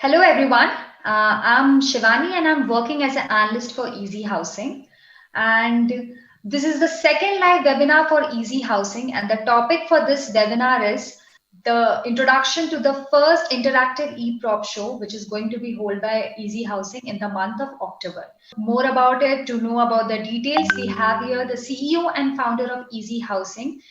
Hello everyone. I'm Shivani and I'm working as an analyst for Ezee Housing. And this is the second live webinar for Ezee Housing. And the topic for this webinar is the introduction to the first interactive e-prop show, which is going to be held by Ezee Housing in the month of October. More about it, to know about the details, we have here the CEO and founder of Ezee Housing,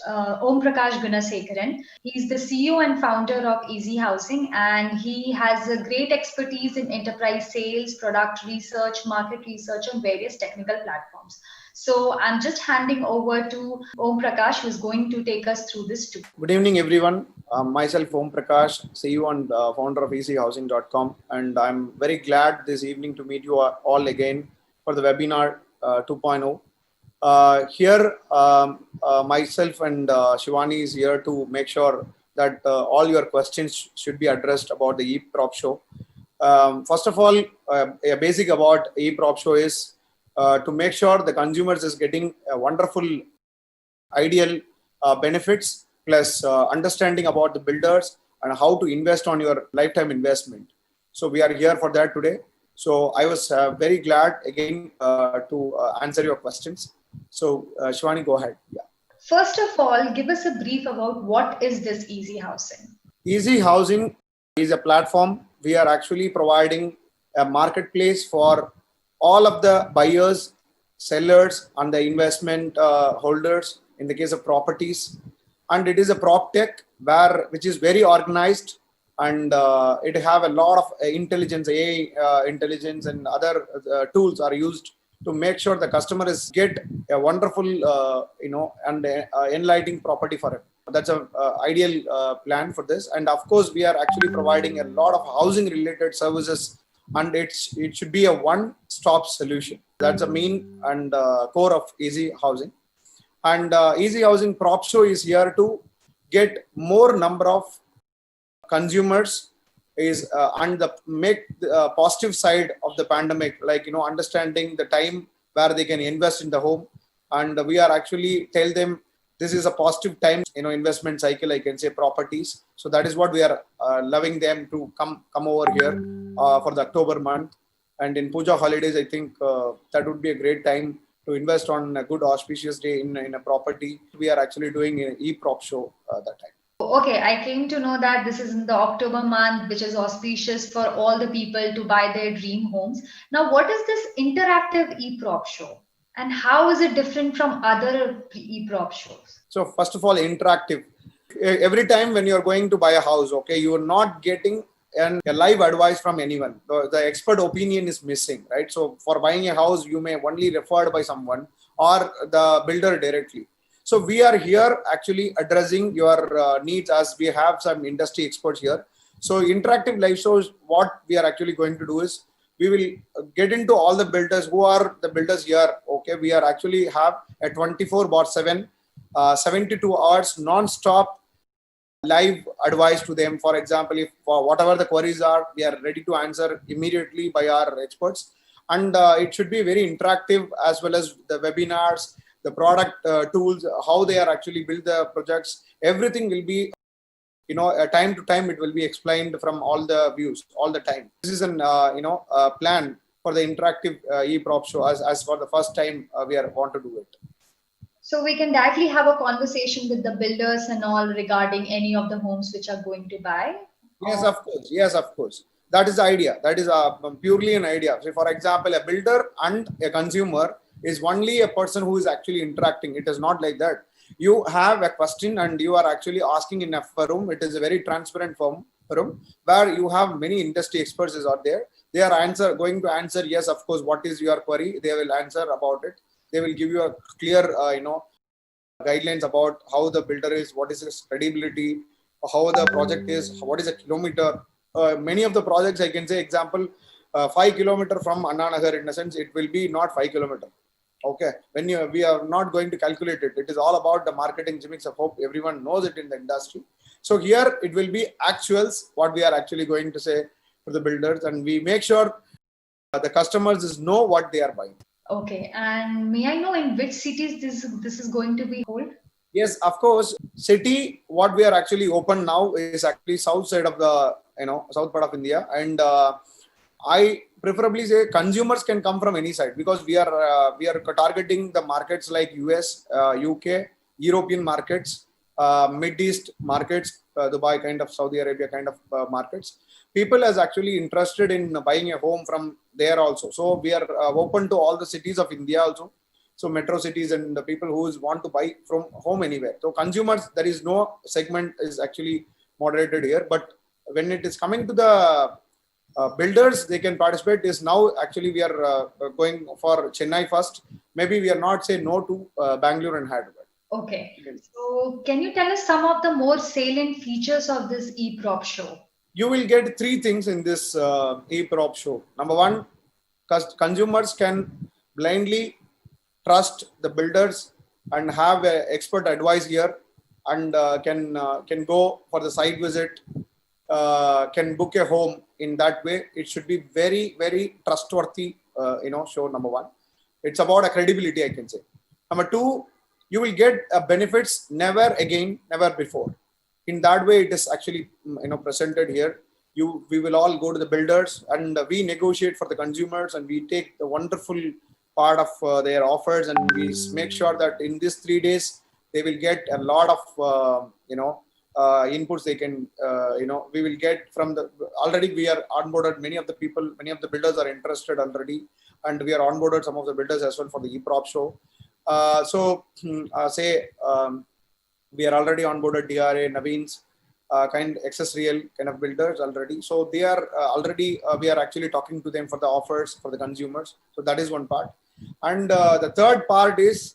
Om Prakash Gunasekaran. He's the CEO and founder of Ezee Housing, and he has a great expertise in enterprise sales, product research, market research on various technical platforms. So I'm just handing over to Om Prakash, who's going to take us through this too. Good evening, everyone. Myself, Om Prakash, CEO and founder of EasyHousing.com, and I'm very glad this evening to meet you all again for the webinar 2.0. Here, myself and Shivani is here to make sure that all your questions should be addressed about the e-prop show. First of all, a basic about e-prop show is to make sure the consumers is getting a wonderful, ideal benefits plus understanding about the builders and how to invest on your lifetime investment. So we are here for that today. So I was very glad again to answer your questions. So Shivani, go ahead. Yeah. First of all, give us a brief about what is this Ezee Housing. Ezee Housing is a platform. We are actually providing a marketplace for all of the buyers, sellers, and the investment holders in the case of properties. And it is a prop tech which is very organized, and it have a lot of intelligence, AI intelligence, and other tools are used to make sure the customer is get a wonderful, and enlightening property for it. That's a ideal plan for this. And of course, we are actually providing a lot of housing related services, and it should be a one-stop solution. That's the main and core of Ezee Housing. And Ezee Housing Prop Show is here to get more number of consumers and make the positive side of the pandemic, like understanding the time where they can invest in the home. And we are actually tell them this is a positive time, investment cycle, I can say properties. So that is what we are loving them to come over here for the October month. And in Puja holidays, I think that would be a great time to invest on a good auspicious day in a property. We are actually doing an e-prop show that time. Okay, I came to know that this is in the October month, which is auspicious for all the people to buy their dream homes. Now, what is this interactive e-prop show? And how is it different from other e-prop shows? So first of all, interactive. Every time when you're going to buy a house, okay, you are not getting a live advice from anyone. The expert opinion is missing, right? So for buying a house, you may only referred by someone or the builder directly. So we are here actually addressing your needs, as we have some industry experts here. So interactive live shows, what we are actually going to do is we will get into all the builders. Who are the builders here? Okay, we are actually have a 24/7, 72 hours non-stop live advice to them. For example, if for whatever the queries are, we are ready to answer immediately by our experts. And it should be very interactive, as well as the webinars, the product tools, how they are actually build the projects. Everything will be, time to time, it will be explained from all the views all the time. This is an, plan for the interactive e-prop show as for the first time we want to do it. So we can directly have a conversation with the builders and all regarding any of the homes which are going to buy. Yes, of course. Yes, of course. That is the idea. That is purely an idea. So for example, a builder and a consumer is only a person who is actually interacting. It is not like that. You have a question and you are actually asking in a forum. It is a very transparent forum where you have many industry experts are there. They are going to answer, yes, of course, what is your query? They will answer about it. They will give you a clear, guidelines about how the builder is, what is his credibility, how the project is, what is a kilometer. Many of the projects, I can say, example, 5 kilometers from Anna Nagar, in a sense, it will be not 5 kilometers. Okay, we are not going to calculate it. It is all about the marketing gimmicks. I hope everyone knows it in the industry. So here it will be actuals, what we are actually going to say for the builders, and we make sure the customers know what they are buying. Okay, and may I know in which cities this is going to be held? Yes, of course. City, what we are actually open now is actually south side of the south part of India. And I preferably say consumers can come from any side, because we are targeting the markets like US, UK, European markets, Mid East markets, Dubai kind of, Saudi Arabia kind of markets. People is actually interested in buying a home from there also. So we are open to all the cities of India also. So metro cities and the people who want to buy from home anywhere. So consumers, there is no segment is actually moderated here. But when it is coming to the builders, they can participate. Is now actually we are going for Chennai first. Maybe we are not say no to Bangalore and Hyderabad. Okay. So can you tell us some of the more salient features of this e-prop show? You will get three things in this e-prop show. Number one, consumers can blindly trust the builders and have expert advice here, and can go for the site visit, can book a home in that way. It should be very, very trustworthy, show. Number one, it's about a credibility, I can say. Number two, you will get benefits never again, never before. In that way, it is actually presented here. We will all go to the builders and we negotiate for the consumers, and we take the wonderful part of their offers, and we make sure that in these 3 days they will get a lot of inputs. They can we will get from the, already we are onboarded many of the people, many of the builders are interested already, and we are onboarded some of the builders as well for the e-prop show. We are already onboarded DRA, Naveen's, Access Real kind of builders already. So they are already, we are actually talking to them for the offers for the consumers. So that is one part. And the third part is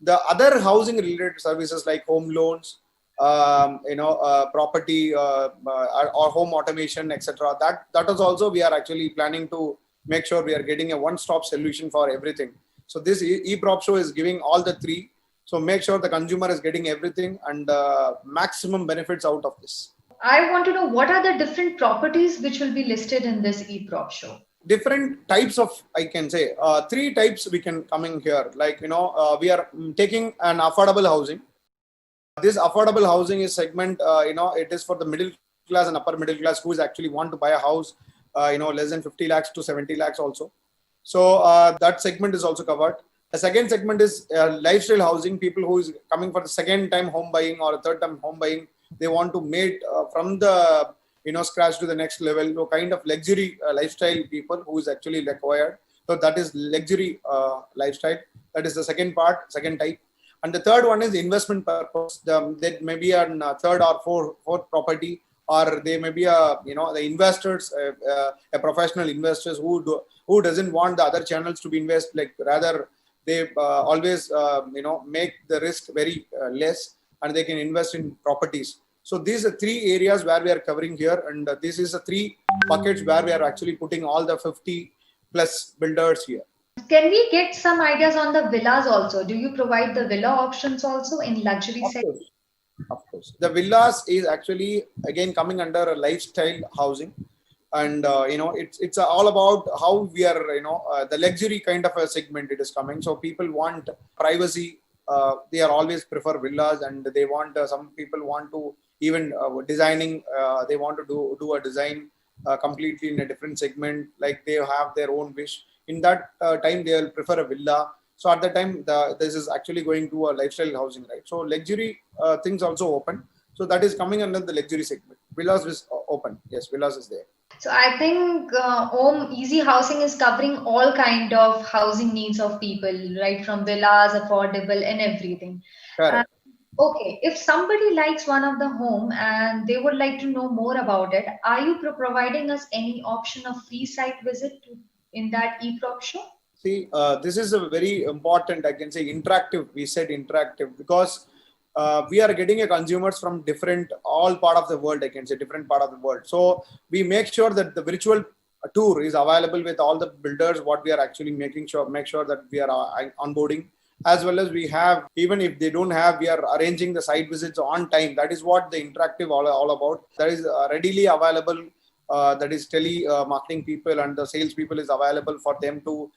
the other housing related services like home loans, property or home automation, etc. That is also, we are actually planning to make sure we are getting a one-stop solution for everything. So this e-prop show is giving all the three. So make sure the consumer is getting everything and maximum benefits out of this. I want to know, what are the different properties which will be listed in this e-prop show? Different types of, I can say, three types we can come in here. Like, we are taking an affordable housing. This affordable housing is segment, it is for the middle class and upper middle class who is actually want to buy a house, less than 50 lakhs to 70 lakhs also. So that segment is also covered. The second segment is lifestyle housing, people who is coming for the second time home buying or a third time home buying. They want to make from the scratch to the next level, kind of luxury lifestyle people who is actually required. So that is luxury lifestyle. That is the second part, second type. And the third one is investment purpose. That may be a third or fourth property, or they may be the investors, a professional investors who doesn't want the other channels to be invest, like rather they always make the risk very less, and they can invest in properties. So these are three areas where we are covering here, and this is the three buckets where we are actually putting all the 50 plus builders here. Can we get some ideas on the villas also? Do you provide the villa options also in luxury segment? Of course. The villas is actually again coming under a lifestyle housing, and it's all about how we are the luxury kind of a segment it is coming. So people want privacy. They are always prefer villas, and they want some people want to even designing. They want to do a design completely in a different segment, like they have their own wish. In that time, they will prefer a villa. So at that time, this is actually going to a lifestyle housing, right? So luxury things also open. So that is coming under the luxury segment. Villas is open. Yes, villas is there. So I think Ezee Housing is covering all kind of housing needs of people, right? From villas, affordable, and everything. Correct. Okay, if somebody likes one of the home and they would like to know more about it, are you providing us any option of free site visit in that e-prop show? See, this is a very important, I can say, interactive. We said interactive because we are getting a consumers from different, all part of the world, I can say, different part of the world. So we make sure that the virtual tour is available with all the builders, what we are actually make sure that we are onboarding, as well as we have, even if they don't have, we are arranging the site visits on time. That is what the interactive all about. That is readily available. That is marketing people and the sales people is available for them to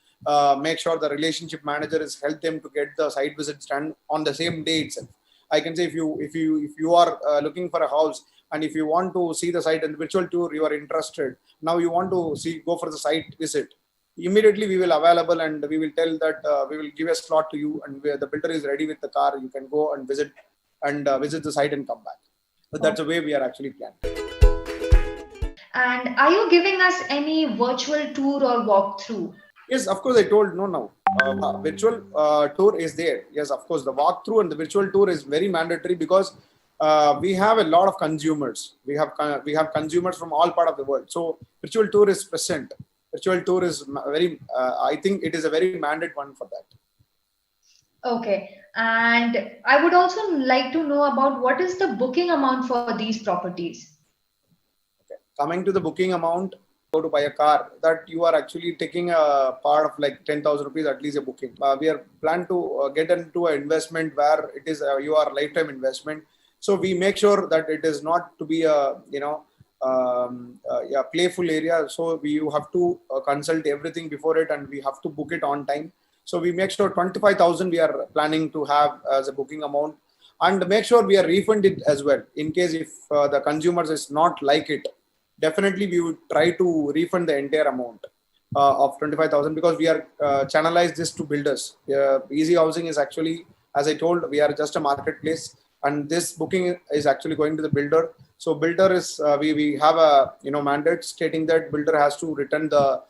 make sure the relationship manager is help them to get the site visits done on the same day itself. I can say if you are looking for a house, And if you want to see the site and virtual tour, you are interested. Now you want to go for the site visit. Immediately we will available and we will tell that we will give a slot to you, and where the builder is ready with the car, you can go and visit visit the site and come back. So that's the way we are actually planning. And are you giving us any virtual tour or walkthrough? Yes, of course. I told no now. Virtual tour is there. Yes, of course. The walkthrough and the virtual tour is very mandatory because we have a lot of consumers. We have consumers from all part of the world. So virtual tour is present. Virtual tour is very. I think it is a very mandate one for that. Okay. And I would also like to know about what is the booking amount for these properties? Okay. Coming to the booking amount, go to buy a car, that you are actually taking a part of like 10,000 rupees at least a booking. We are planned to get into an investment where it is your lifetime investment. So we make sure that it is not to be a playful area. So you have to consult everything before it, and we have to book it on time. So we make sure 25,000 we are planning to have as a booking amount, and make sure we are refunded as well in case if the consumers is not like it. Definitely we would try to refund the entire amount of 25,000, because we are channelized this to builders. Ezee Housing is actually, as I told, we are just a marketplace, and this booking is actually going to the builder. So builder is we have a mandate stating that builder has to return the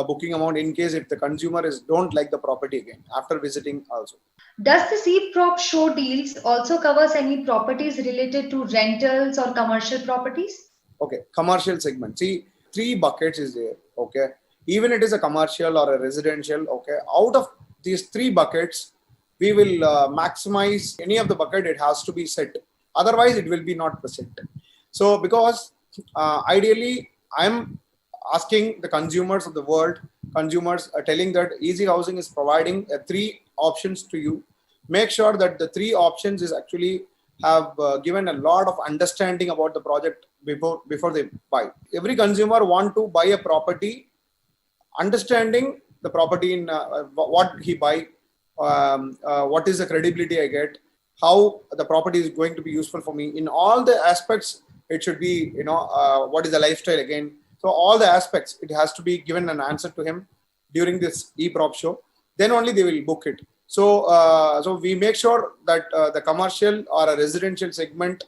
booking amount in case if the consumer don't like the property again after visiting also. Does the C-Prop show deals also covers any properties related to rentals or commercial properties? Okay, commercial segment. See, three buckets is there. Okay, even it is a commercial or a residential. Okay, out of these three buckets, we will maximize any of the bucket. It has to be set. Otherwise, it will be not present. So, because ideally, I'm asking the consumers of the world, consumers are telling that Ezee Housing is providing three options to you. Make sure that the three options is actually have given a lot of understanding about the project before they buy. Every consumer want to buy a property, understanding the property in what he buy, what is the credibility I get, how the property is going to be useful for me in all the aspects. It should be what is the lifestyle again. So all the aspects, it has to be given an answer to him during this e-prop show. Then only they will book it. So, so we make sure that the commercial or a residential segment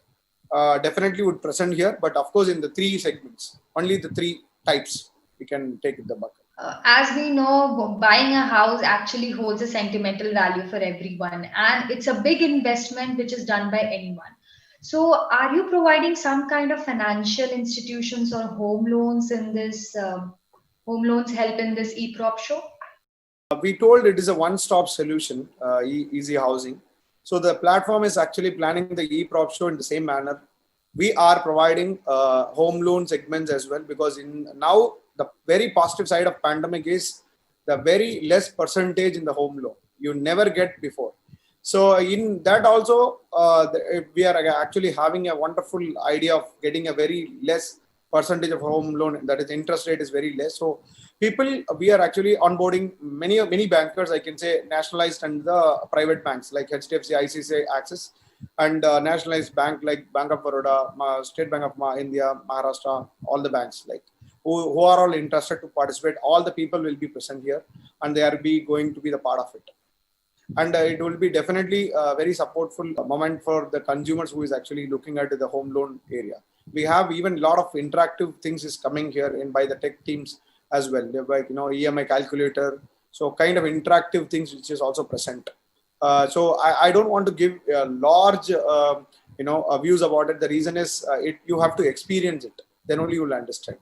definitely would present here. But of course, in the three segments, only the three types we can take the bucket. As we know, buying a house actually holds a sentimental value for everyone, and it's a big investment which is done by anyone. So, are you providing some kind of financial institutions or home loans in this home loans help in this e-prop show? We told it is a one-stop solution, Ezee Housing. So the platform is actually planning the e-prop show in the same manner. We are providing home loan segments as well, because in now the very positive side of pandemic is the very less percentage in the home loan. You never get before. So in that also, we are actually having a wonderful idea of getting a very less percentage of home loan, that is interest rate is very less. So people, we are actually onboarding many bankers, I can say nationalized and the private banks like HDFC, ICICI, Axis, and nationalized bank like Bank of Baroda, State Bank of India, Maharashtra, all the banks like who are all interested to participate. All the people will be present here, and they are going to be the part of it. And it will be definitely a very supportful moment for the consumers who is actually looking at the home loan area. We have even a lot of interactive things is coming here in by the tech teams as well. They're like EMI calculator, so kind of interactive things which is also present. So I don't want to give a large views about it. The reason is you have to experience it, then only you will understand.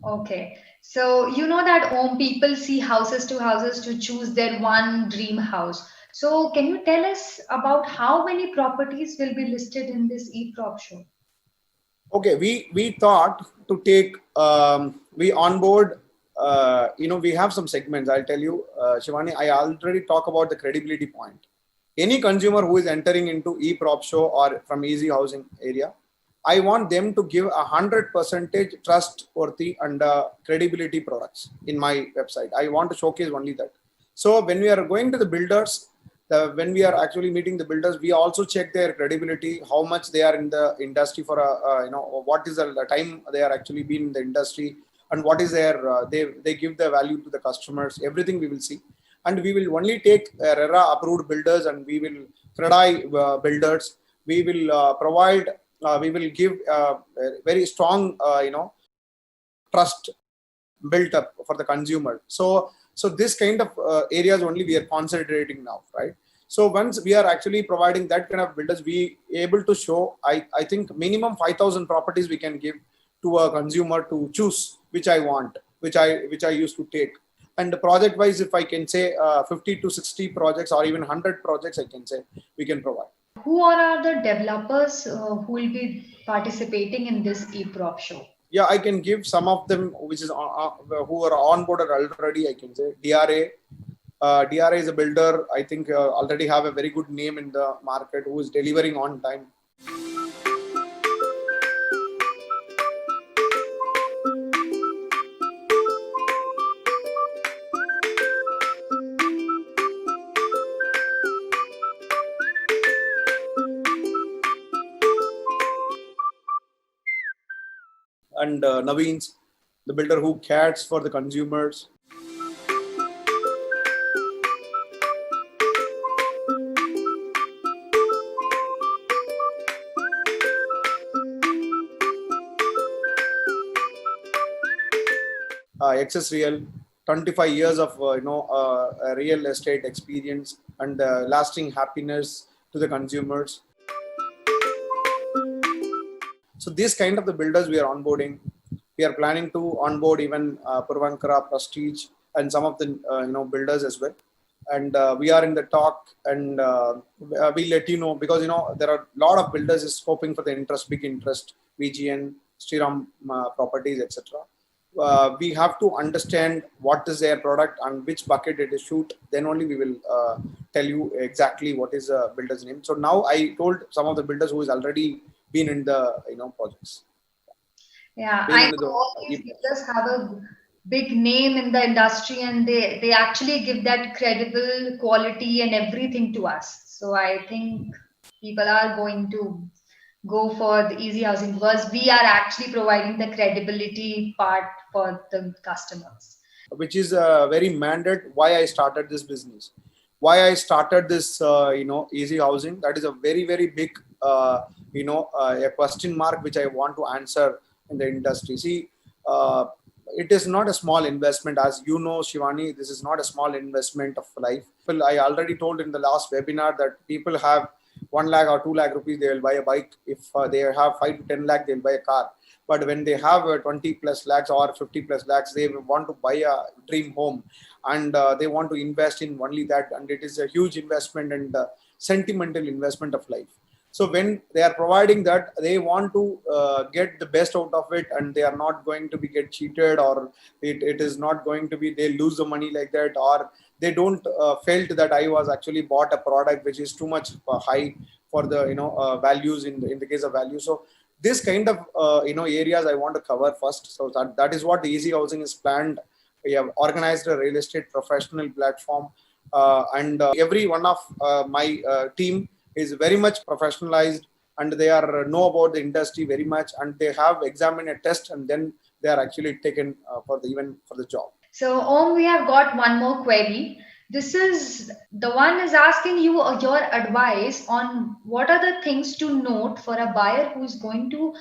Okay. So you know that people see houses to choose their one dream house. So can you tell us about how many properties will be listed in this e-prop show? Okay, we thought to take we onboard. We have some segments. I'll tell you, Shivani. I already talk about the credibility point. Any consumer who is entering into e-prop show or from Ezee Housing area, I want them to give 100% trustworthy and credibility products in my website. I want to showcase only that. So when we are going to the builders, When we are actually meeting the builders, we also check their credibility, how much they are in the industry for what is the time they are actually been in the industry, and what is their they give the value to the customers. Everything we will see, and we will only take RERA approved builders, and we will credit builders. We will provide. We will give very strong trust built up for the consumer. So this kind of areas only we are concentrating now, right? So once we are actually providing that kind of builders, we able to show, I think minimum 5,000 properties we can give to a consumer to choose which I want, which I used to take. And project wise, if I can say 50 to 60 projects or even 100 projects, I can say we can provide. Who are the developers who will be participating in this e-prop show? Yeah, I can give some of them, which is who are onboarded already. I can say DRA. DRA is a builder. I think already have a very good name in the market, who is delivering on time. And Naveen's, the builder who cares for the consumers. Access Real, 25 years of real estate experience and lasting happiness to the consumers. So these kind of the builders we are onboarding. We are planning to onboard even Puravankara, Prestige, and some of the builders as well. And we are in the talk, and we'll let you know, because there are a lot of builders is hoping for the interest, big interest, VGN, Sriram Properties, etc. We have to understand what is their product and which bucket it is shoot. Then only we will tell you exactly what is the builder's name. So now I told some of the builders who is already been in the projects. Yeah, Been I in know the all these builders have a big name in the industry, and they actually give that credible quality and everything to us. So I think people are going to go for the easy housing because we are actually providing the credibility part for the customers. which is very mandate why I started this business, why I started this, Ezee Housing. That is a very, very big, a question mark which I want to answer in the industry. See, it is not a small investment, as you know, Shivani. This is not a small investment of life. Well, I already told in the last webinar that people have 1 lakh or 2 lakh rupees, they will buy a bike. If they have 5 to 10 lakh, they'll buy a car. But when they have 20 plus lakhs or 50 plus lakhs, they want to buy a dream home, and they want to invest in only that. And it is a huge investment and sentimental investment of life. So when they are providing that, they want to get the best out of it, and they are not going to be get cheated, or it is not going to be they lose the money like that, or they don't felt that I was actually bought a product which is too much high for the values in the case of value. So this kind of areas I want to cover first. So that is what the Ezee Housing is planned. We have organized a real estate professional platform, and every one of my team is very much professionalized, and they are know about the industry very much, and they have examined a test, and then they are actually taken for the job. So, Om, we have got one more query. This is the one is asking you your advice on what are the things to note for a buyer who is going to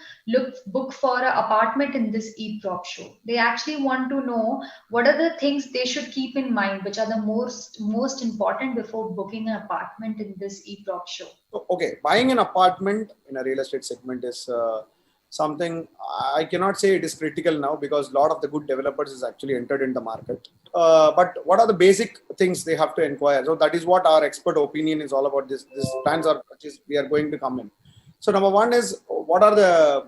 book for an apartment in this e-prop show. They actually want to know what are the things they should keep in mind, which are the most important before booking an apartment in this e-prop show. Okay, buying an apartment in a real estate segment is something I cannot say it is critical now, because a lot of the good developers is actually entered in the market. But what are the basic things they have to inquire? So that is what our expert opinion is all about. This plans are which is we are going to come in. So number one is, what are the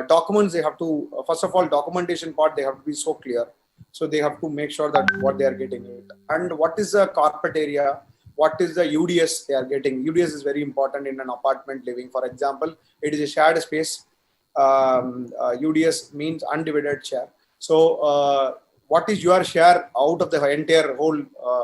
documents they have to? First of all, documentation part they have to be so clear. So they have to make sure that what they are getting it, and what is the carpet area, what is the UDS they are getting. UDS is very important in an apartment living. For example, it is a shared space. UDS means undivided share. So what is your share out of the entire whole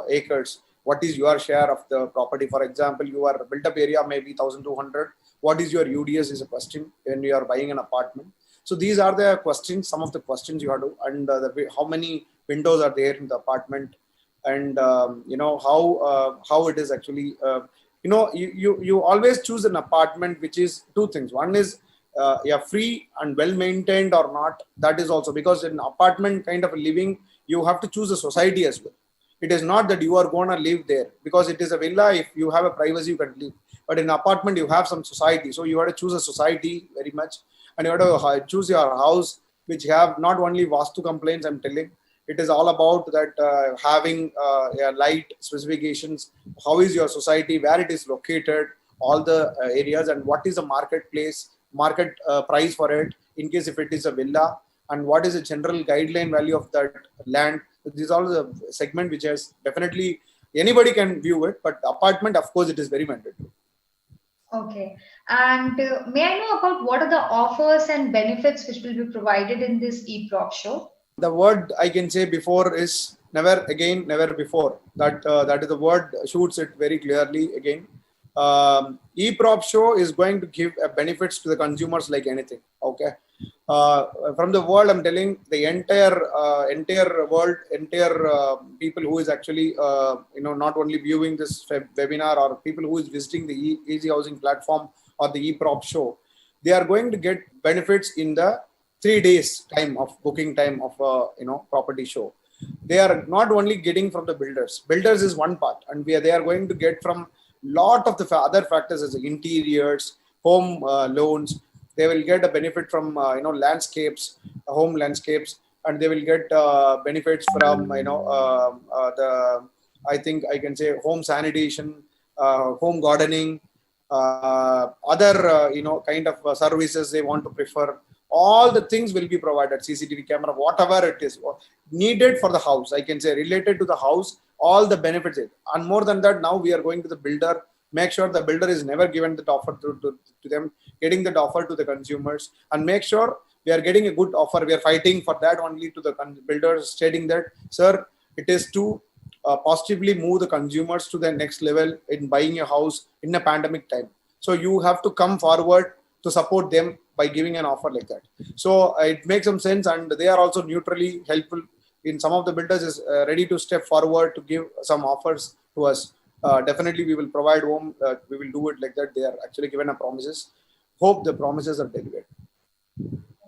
acres? what is your share of the property. For example, your built up area may be 1200. What is your UDS is a question when you are buying an apartment. So these are the questions, some of the questions you have to, and how many windows are there in the apartment, and how it is actually. You always choose an apartment which is two things. One is yeah, free and well maintained or not. That is also because in apartment kind of a living, you have to choose a society as well. It is not that you are going to live there because it is a villa. If you have a privacy, you can live. But in apartment, you have some society. So you have to choose a society very much, and you have to choose your house which have not only vastu complaints. I'm telling, it is all about that having light specifications. How is your society? Where it is located? All the areas, and what is the market price for it in case if it is a villa, and what is the general guideline value of that land. These are the segment which has definitely anybody can view it, but apartment, of course, it is very mandatory. Okay. And may I know about what are the offers and benefits which will be provided in this e-prop show? The word I can say before is never again, never before. That is the word shoots it very clearly again. E-prop show is going to give benefits to the consumers like anything. Okay, from the world, I'm telling the entire world, entire people who is actually not only viewing this webinar or people who is visiting the Ezee Housing platform or the e-prop show, they are going to get benefits in the 3 days time of booking time of property show. They are not only getting from the builders. Builders is one part, and they are going to get from lot of the other factors as interiors, home loans. They will get a benefit from landscapes, home landscapes, and they will get benefits from the, I think I can say, home sanitation, home gardening, other kind of services they want to prefer. All the things will be provided, CCTV camera, whatever it is needed for the house, I can say, related to the house, all the benefits. And more than that, now we are going to the builder, make sure the builder is never given that offer to them, getting that offer to the consumers, and make sure we are getting a good offer. We are fighting for that only to the builders, stating that, sir, it is to positively move the consumers to the next level in buying a house in a pandemic time. So you have to come forward to support them by giving an offer like that. So it makes some sense, and they are also neutrally helpful. In some of the builders is ready to step forward to give some offers to us. Definitely, we will provide home. We will do it like that. They are actually given a promises. Hope the promises are delivered.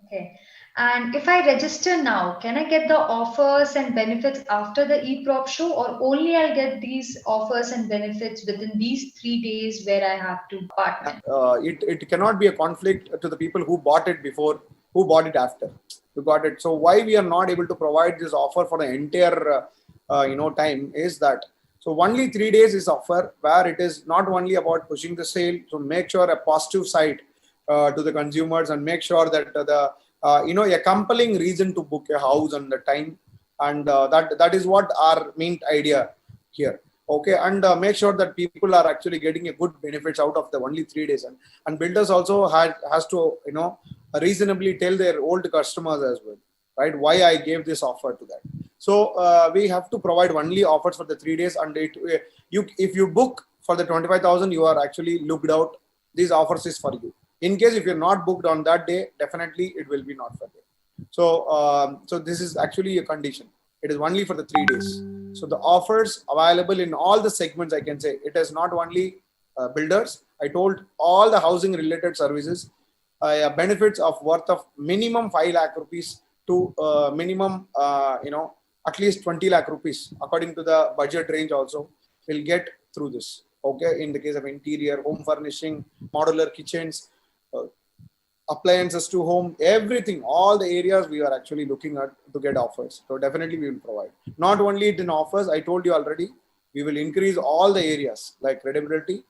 Okay. And if I register now, can I get the offers and benefits after the e-prop show, or only I'll get these offers and benefits within these 3 days where I have to apartment? It cannot be a conflict to the people who bought it before, who bought it after. You got it. So why we are not able to provide this offer for the entire time is that, so only 3 days is offer where it is not only about pushing the sale, so make sure a positive side to the consumers, and make sure that a compelling reason to book a house on the time, and that is what our main idea here. Okay, and make sure that people are actually getting a good benefits out of the only 3 days, and builders also has to reasonably tell their old customers as well, right, why I gave this offer to that. So we have to provide only offers for the 3 days, and if you book for the 25,000, you are actually looked out. These offers is for you. In case if you're not booked on that day, definitely it will be not for you. So this is actually a condition. It is only for the 3 days. So the offers available in all the segments, I can say, it is not only builders. I told all the housing related services, benefits of worth of minimum 5 lakh rupees to minimum, at least 20 lakh rupees according to the budget range also will get through this. Okay, in the case of interior, home furnishing, modular kitchens, appliances to home, everything, all the areas we are actually looking at to get offers. So definitely we will provide. Not only it in offers, I told you already, we will increase all the areas like credibility,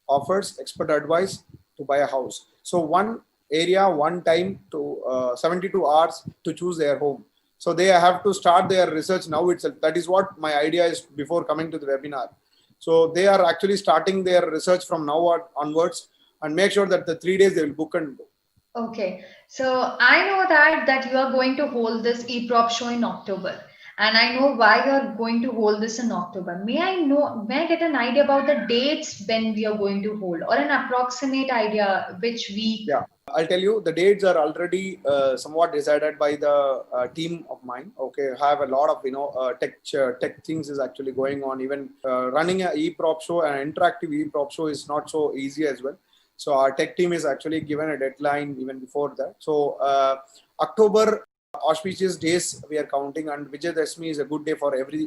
offers, expert advice to buy a house. So one area, one time to 72 hours to choose their home. So they have to start their research now itself. That is what my idea is before coming to the webinar. So they are actually starting their research from now onwards, and make sure that the 3 days they will book and go. Okay, so I know that you are going to hold this e-prop show in October, and I know why you're going to hold this in October. May I get an idea about the dates when we are going to hold, or an approximate idea which week? Yeah, I'll tell you the dates are already somewhat decided by the team of mine. Okay, have a lot of tech things is actually going on. Even running a e-prop show, an interactive e-prop show is not so easy as well. So our tech team is actually given a deadline even before that. So October auspicious days we are counting, and Vijayadashmi is a good day for every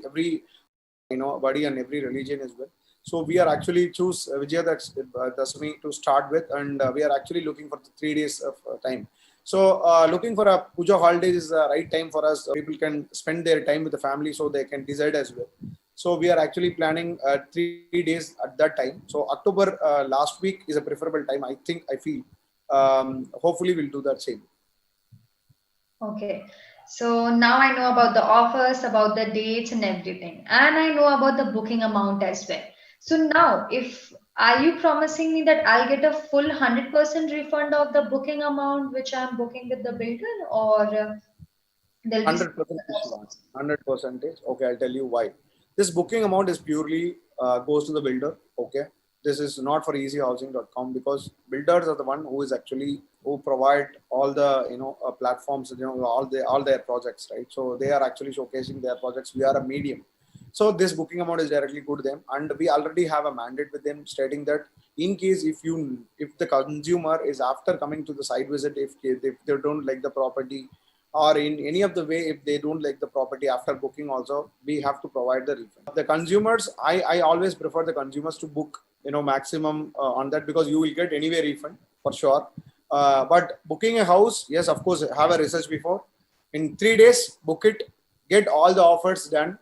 body and every religion as well. So we are actually choose Vijayadashmi to start with, and we are actually looking for 3 days of time. So looking for a puja holidays is the right time for us. People can spend their time with the family, so they can decide as well. So we are actually planning 3 days at that time. So October last week is a preferable time. I feel. Hopefully we'll do that same. Okay. So now I know about the offers, about the dates and everything. And I know about the booking amount as well. So now, if are you promising me that I'll get a full 100% refund of the booking amount which I'm booking with the builder, or there'll be some 100% Shivang. 100%. Okay, I'll tell you why. This booking amount is purely goes to the builder. Okay, this is not for easyhousing.com, because builders are the one who is actually who provide all the platforms, all their projects, right? So they are actually showcasing their projects. We are a medium. So this booking amount is directly go to them, and we already have a mandate with them stating that in case if the consumer is after coming to the site visit, if they don't like the property, or in any of the way, if they don't like the property after booking also, we have to provide the refund. The consumers, I always prefer the consumers to book maximum on that, because you will get anyway refund for sure. But booking a house, yes, of course, have a research before. In 3 days, book it, get all the offers done.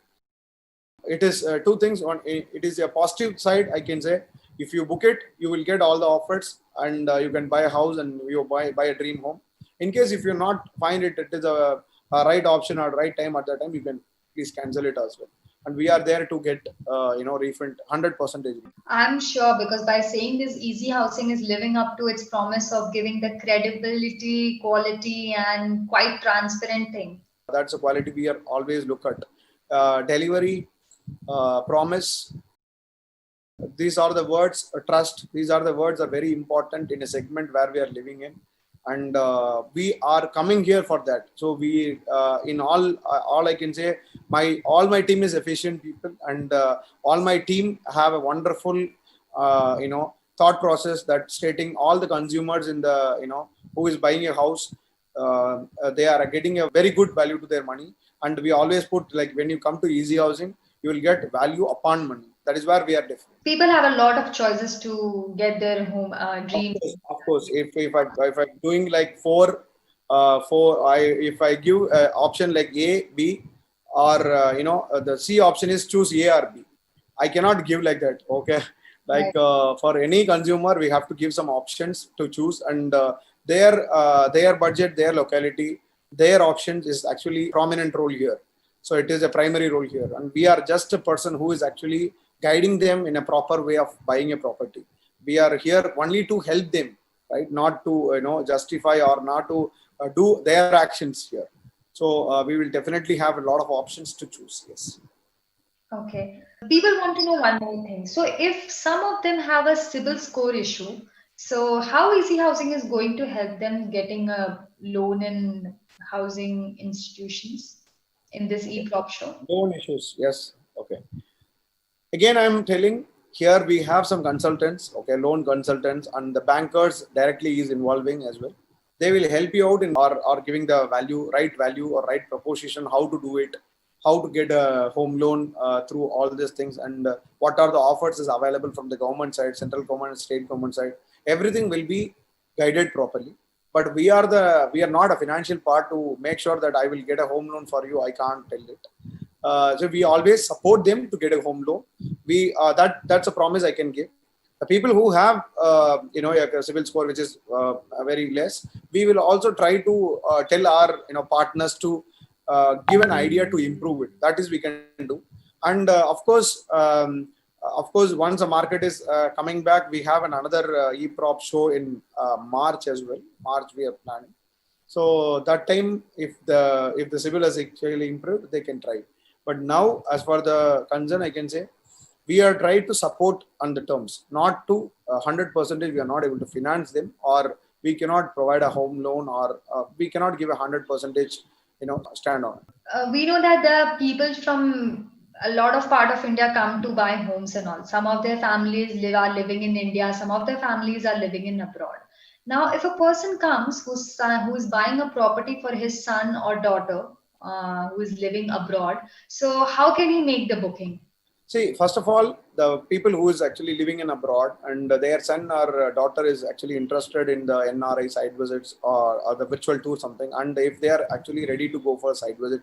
It is two things. One, it is a positive side, I can say. If you book it, you will get all the offers, and you can buy a house and you buy a dream home. In case if you not find it is a right option or right time at that time, you can please cancel it as well. And we are there to get refund 100%. I'm sure, because by saying this, Easy Housing is living up to its promise of giving the credibility, quality, and quite transparent thing. That's a quality we are always look at. Delivery, promise. These are the words. Trust. These are the words are very important in a segment where we are living in, and we are coming here for that. So we, in all I can say, all my team is efficient people, and all my team have a wonderful, thought process that stating all the consumers in the who is buying a house, they are getting a very good value to their money. And we always put, like, when you come to Easy Housing, you will get value upon money. That is where we are different. People have a lot of choices to get their home Of dream. course, of course. If I'm doing like four, if I give option like A, B, or the C option is choose A or B. I cannot give like that. Okay, like Right. for any consumer, we have to give some options to choose, and their budget, their locality, their options is actually prominent role here. So it is a primary role here, and we are just a person who is actually guiding them in a proper way of buying a property. We are here only to help them, right? Not to justify or not to do their actions here. So we will definitely have a lot of options to choose. Yes. Okay. People want to know one more thing. So, if some of them have a CIBIL score issue, so how Easy Housing is going to help them getting a loan in housing institutions in this e-prop show? Loan issues. Yes. Okay. Again, I'm telling here we have some consultants, okay, loan consultants, and the bankers directly is involving as well. They will help you out in or giving the right value or right proposition, how to do it, how to get a home loan through all these things, and what are the offers is available from the government side, central government, state government side. Everything will be guided properly. But we are not a financial part to make sure that I will get a home loan for you. I can't tell it. So we always support them to get a home loan. We that's a promise I can give. The people who have a civil score which is very less, we will also try to tell our partners to give an idea to improve it. That is we can do. And of course, once the market is coming back, we have another e-prop show in March as well. March we are planning. So that time, if the civil has actually improved, they can try. But now, as for the concern, I can say we are trying to support on the terms, not to 100%. We are not able to finance them, or we cannot provide a home loan, or we cannot give 100%, stand on. We know that the people from a lot of part of India come to buy homes and all. Some of their families are living in India. Some of their families are living in abroad. Now, if a person comes who is buying a property for his son or daughter who is living abroad, so how can he make the booking? See, first of all, the people who is actually living in abroad and their son or daughter is actually interested in the NRI site visits, or the virtual tour something, and if they are actually ready to go for a site visit,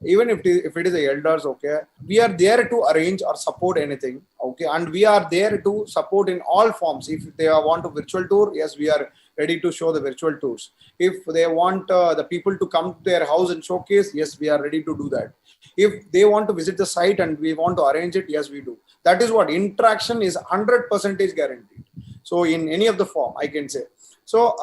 even if it is the elders, okay, we are there to arrange or support anything, okay, and we are there to support in all forms. If they want a virtual tour, yes, we are ready to show the virtual tours. If they want the people to come to their house and showcase, yes, we are ready to do that. If they want to visit the site and we want to arrange it, yes, we do. That is what interaction is 100% guaranteed. So in any of the form, I can say. So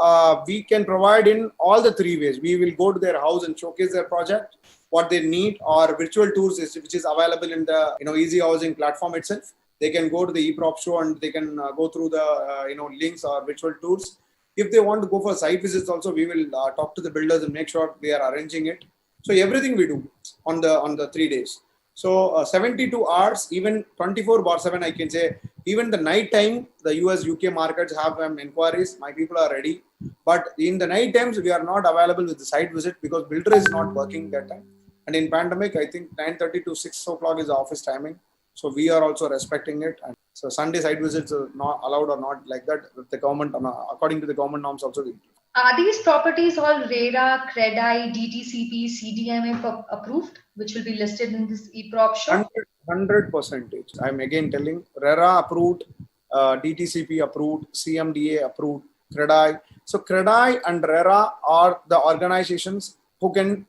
we can provide in all the three ways. We will go to their house and showcase their project, what they need, or virtual tours which is available in the Ezee Housing platform itself. They can go to the eProp show and they can go through the links or virtual tours. If they want to go for site visits also, we will talk to the builders and make sure they are arranging it. So everything we do on the 3 days. So 72 hours, even 24/7, I can say. Even the night time, the US, UK markets have inquiries. My people are ready. But in the night times, we are not available with the site visit because builder is not working that time. And in pandemic, I think 9:30 to 6 o'clock is the office timing. So we are also respecting it. And so Sunday site visits are not allowed or not like that. The government, according to the government norms, also we. Are these properties all RERA, CREDI, DTCP, CDMA approved, which will be listed in this eProp show? 100%. I'm again telling RERA approved, DTCP approved, CMDA approved, CREDI. So CREDI and RERA are the organizations who can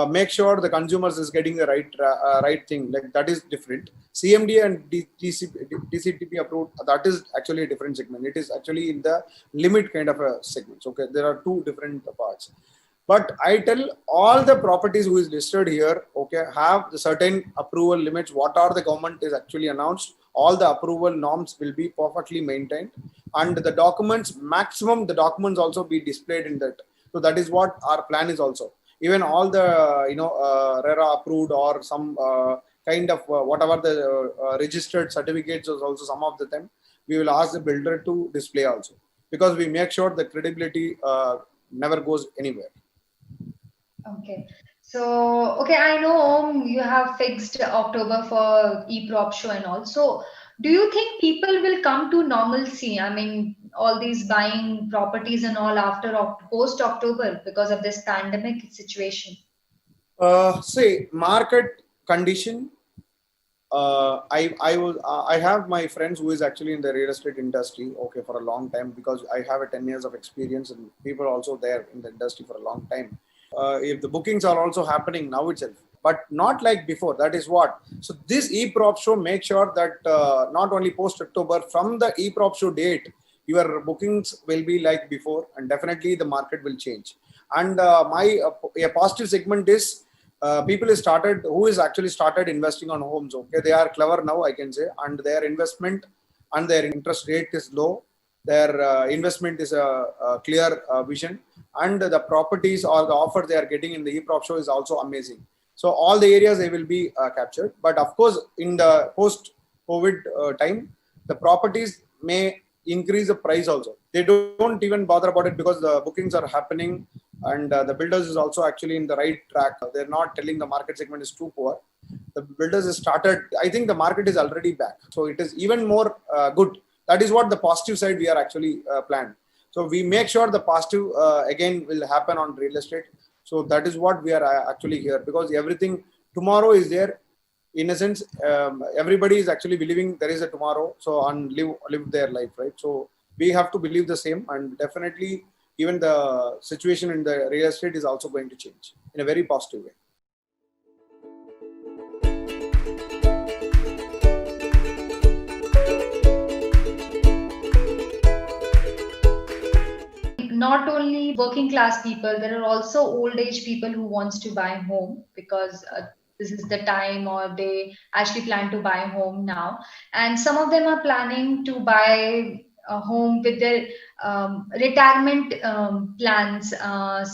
make sure the consumers is getting the right thing. Like that is different. CMDA and DCTP approved, that is actually a different segment. It is actually in the limit kind of a segment. Okay, there are two different parts. But I tell all the properties who is listed here, okay, have the certain approval limits. What are the government is actually announced. All the approval norms will be perfectly maintained, and the documents, maximum the documents also be displayed in that. So that is what our plan is also. Even all the RERA approved or some kind of whatever the registered certificates is also, some of the time we will ask the builder to display also, because we make sure the credibility never goes anywhere. Okay. So, okay, I know you have fixed October for eProp show and all. So, do you think people will come to normalcy? I mean, all these buying properties and all after post October because of this pandemic situation? Say market condition. I have my friends who is actually in the real estate industry, okay, for a long time, because I have a 10 years of experience and people also there in the industry for a long time. If the bookings are also happening now itself, but not like before. That is what. So this eProp show make sure that not only post October, from the eProp show date, your bookings will be like before, and definitely the market will change. And a positive segment is people who is actually started investing on homes. Okay, they are clever now, I can say, and their investment and their interest rate is low. Their investment is a clear vision, and the properties or the offer they are getting in the eProp show is also amazing. So all the areas they will be captured. But of course, in the post-COVID time, the properties may increase the price also. They don't even bother about it because the bookings are happening, and the builders is also actually in the right track. They're not telling the market segment is too poor. The builders has started. I think the market is already back. So it is even more good. That is what the positive side we are actually planned. So we make sure the positive again will happen on real estate. So that is what we are actually here, because everything tomorrow is there. In a sense, everybody is actually believing there is a tomorrow. So and live their life, right? So we have to believe the same, and definitely even the situation in the real estate is also going to change in a very positive way. not only working class people, there are also old age people who wants to buy home because this is the time, or they actually plan to buy home now. And some of them are planning to buy a home with their retirement plans,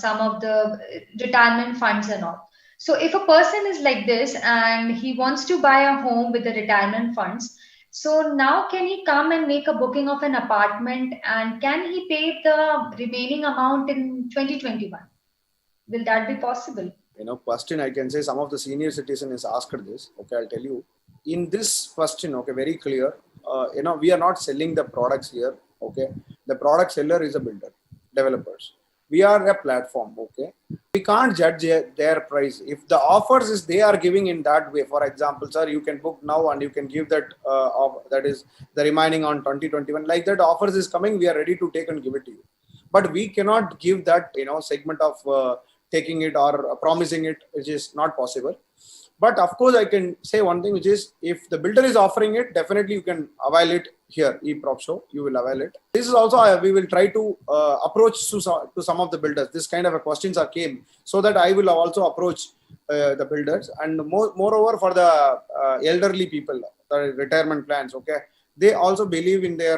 some of the retirement funds and all. So if a person is like this and he wants to buy a home with the retirement funds, so now can he come and make a booking of an apartment, and can he pay the remaining amount in 2021? Will that be possible? Question, I can say some of the senior citizen is asked this. Okay, I'll tell you. In this question, okay, very clear. We are not selling the products here. Okay, the product seller is a builder, developers. We are a platform. Okay, we can't judge their price. If the offers is they are giving in that way, for example, sir, you can book now and you can give that that is the remaining on 2021. Like that offers is coming, we are ready to take and give it to you. But we cannot give that segment of taking it or promising it, which is not possible. But of course, I can say one thing, which is if the builder is offering it, definitely you can avail it here, eProp Show, you will avail it. This is also, we will try to approach to some of the builders. This kind of a questions are came, so that I will also approach the builders. And moreover, for the elderly people, the retirement plans, okay, they also believe in their,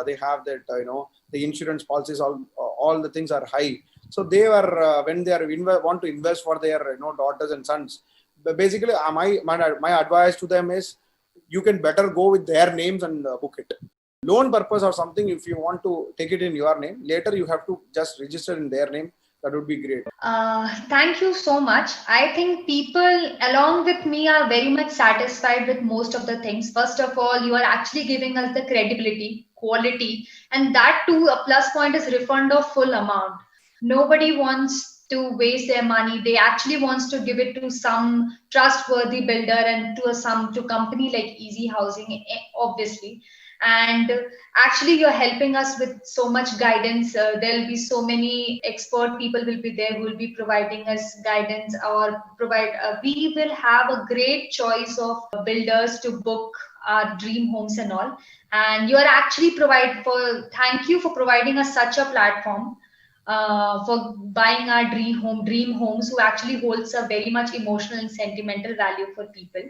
they have that, the insurance policies, all the things are high. So they are, when they are want to invest for their, daughters and sons, basically, my advice to them is you can better go with their names and book it. Loan purpose or something, if you want to take it in your name, later you have to just register in their name. That would be great. Thank you so much. I think people along with me are very much satisfied with most of the things. First of all, you are actually giving us the credibility, quality, and that too, a plus point is refund of full amount. Nobody wants to waste their money. They actually wants to give it to some trustworthy builder and to some to company like Ezee Housing, obviously. And actually, you're helping us with so much guidance. There'll be so many expert people will be there who will be providing us guidance, or provide. We will have a great choice of builders to book our dream homes and all. And you are actually provide for. Thank you for providing us such a platform for buying our dream homes, who actually holds a very much emotional and sentimental value for people.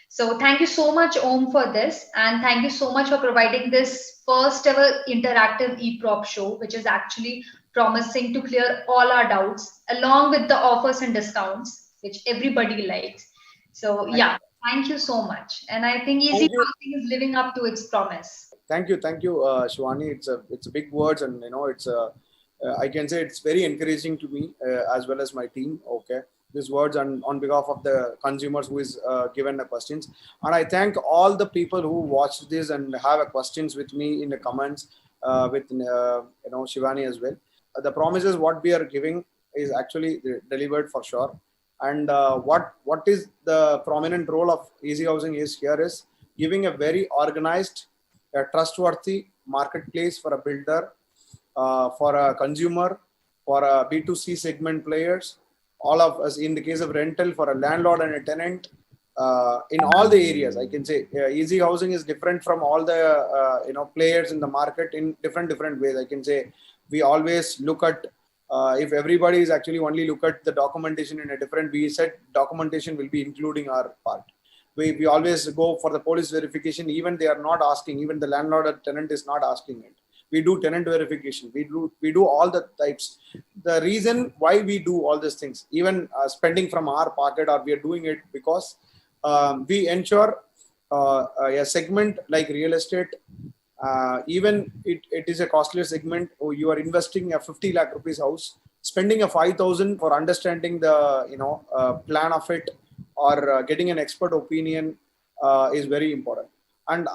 So thank you so much, Om, for this, and thank you so much for providing this first ever interactive eProp show, which is actually promising to clear all our doubts, along with the offers and discounts, which everybody likes. So yeah, thank you so much, and I think Ezee Housing is living up to its promise. Thank you, Shivani. It's a big words, and it's a I can say it's very encouraging to me as well as my team. Okay, these words on behalf of the consumers who is given the questions, and I thank all the people who watched this and have questions with me in the comments with Shivani as well. The promises what we are giving is actually delivered for sure. And what is the prominent role of Ezee Housing is here is giving a very organized, trustworthy marketplace for a builder, for a consumer, for a B2C segment players, all of us in the case of rental, for a landlord and a tenant, in all the areas. I can say Ezee Housing is different from all the players in the market in different ways. I can say we always look at if everybody is actually only look at the documentation in a different, we said documentation will be including our part. We always go for the police verification, even they are not asking, even the landlord or tenant is not asking it. We do tenant verification. We do all the types. The reason why we do all these things, even spending from our pocket, or we are doing it because we ensure a segment like real estate, even it is a costlier segment. You are investing a 50 lakh rupees house, spending a 5,000 for understanding the plan of it, or getting an expert opinion is very important. And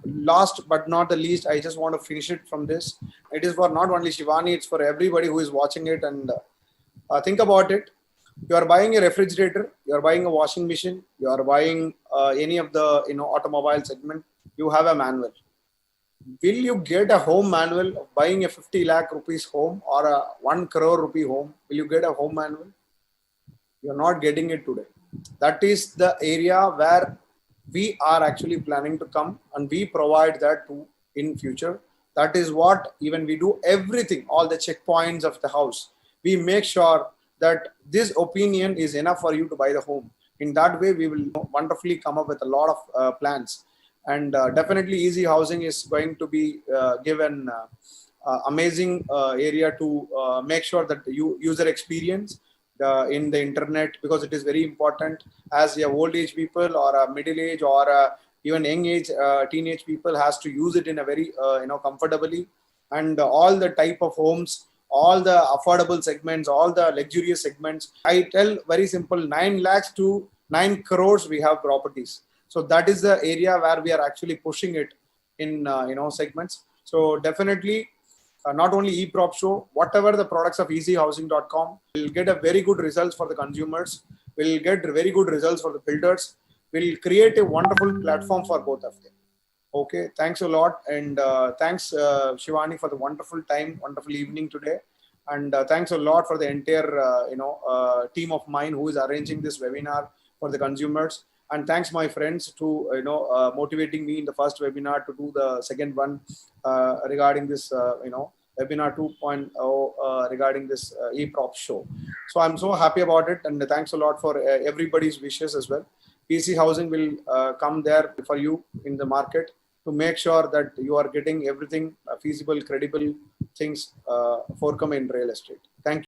last but not the least, I just want to finish it from this. It is for not only Shivani, it's for everybody who is watching it. And think about it. You are buying a refrigerator, you are buying a washing machine, you are buying any of the automobile segment, you have a manual. Will you get a home manual of buying a 50 lakh rupees home or a 1 crore rupee home? Will you get a home manual? You're not getting it today. That is the area where we are actually planning to come, and we provide that to in future. That is what even we do everything, all the checkpoints of the house. We make sure that this opinion is enough for you to buy the home. In that way, we will wonderfully come up with a lot of plans. And definitely, Ezee Housing is going to be given amazing area to make sure that the user experience in the internet, because it is very important, as a old age people or a middle age or even young age teenage people has to use it in a very comfortably. And all the type of homes, all the affordable segments, all the luxurious segments, I tell very simple, 9 lakhs to 9 crores we have properties. So that is the area where we are actually pushing it in segments. So definitely, not only eProp show, whatever the products of easyhousing.com will get a very good results for the consumers, will get very good results for the builders, will create a wonderful platform for both of them. Okay, thanks a lot. And thanks, Shivani, for the wonderful time, wonderful evening today. And thanks a lot for the entire, team of mine who is arranging this webinar for the consumers. And thanks, my friends, to, motivating me in the first webinar to do the second one regarding this, webinar 2.0 regarding this eProp show. So I'm so happy about it. And thanks a lot for everybody's wishes as well. PC Housing will come there for you in the market to make sure that you are getting everything feasible, credible things forthcoming in real estate. Thank you.